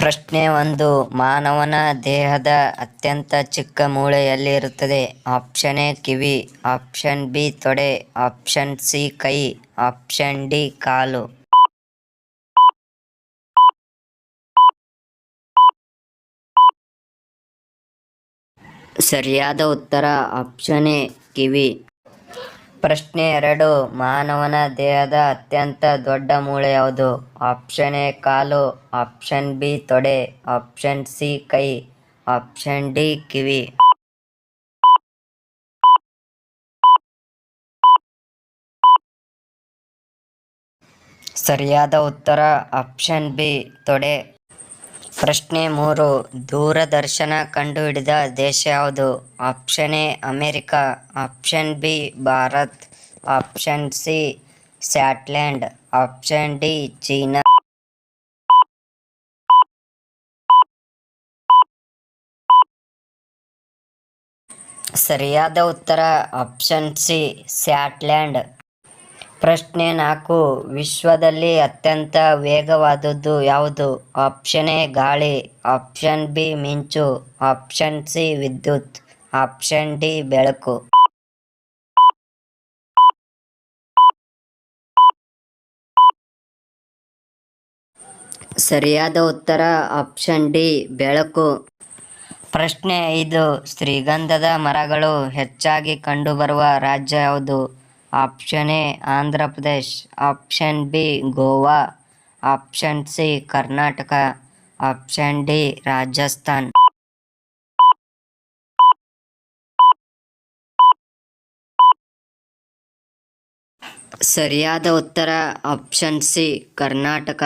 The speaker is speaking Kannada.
ಪ್ರಶ್ನೆ 1. ಮಾನವನ ದೇಹದ ಅತ್ಯಂತ ಚಿಕ್ಕ ಮೂಳೆ ಎಲ್ಲಿರುತ್ತದೆ? ಆಪ್ಷನ್ ಎ ಕಿವಿ, ಆಪ್ಷನ್ ಬಿ ತೊಡೆ, ಆಪ್ಷನ್ ಸಿ ಕೈ, ಆಪ್ಷನ್ ಡಿ ಕಾಲು. ಸರಿಯಾದ ಉತ್ತರ ಆಪ್ಷನ್ ಎ ಕಿವಿ. ಪ್ರಶ್ನೆ 2. ಮಾನವನ ದೇಹದ ಅತ್ಯಂತ ದೊಡ್ಡ ಮೂಳೆ ಯಾವುದು? Option A call, option B ತೊಡೆ, ಆಪ್ಷನ್ ಸಿ ಕೈ, ಆಪ್ಷನ್ ಡಿ ಕಿವಿ. ಸರಿಯಾದ ಉತ್ತರ ಆಪ್ಷನ್ ಬಿ ತೊಡೆ. ಪ್ರಶ್ನೆ 3. ದೂರದರ್ಶನ ಕಂಡುಹಿಡಿದ ದೇಶ ಯಾವುದು? Option A America, option B Bharat, option C Scotland, option D China. ಸರಿಯಾದ ಉತ್ತರ ಆಪ್ಷನ್ ಸಿ ಸ್ಕಾಟ್ಲ್ಯಾಂಡ್. ಪ್ರಶ್ನೆ 4. ವಿಶ್ವದಲ್ಲಿ ಅತ್ಯಂತ ವೇಗವಾದದ್ದು ಯಾವುದು? ಆಪ್ಷನ್ ಎ ಗಾಳಿ, ಆಪ್ಷನ್ ಬಿ ಮಿಂಚು, ಆಪ್ಷನ್ ಸಿ ವಿದ್ಯುತ್, ಆಪ್ಷನ್ ಡಿ ಬೆಳಕು. ಸರಿಯಾದ ಉತ್ತರ ಆಪ್ಷನ್ ಡಿ ಬೆಳಕು. ಪ್ರಶ್ನೆ 5. ಶ್ರೀಗಂಧದ ಮರಗಳು ಹೆಚ್ಚಾಗಿ ಕಂಡುಬರುವ ರಾಜ್ಯ ಯಾವುದು? Option A Andhra Pradesh, option B Goa, option C Karnataka, option D Rajasthan. ಸರಿಯಾದ ಉತ್ತರ ಆಪ್ಷನ್ ಸಿ ಕರ್ನಾಟಕ.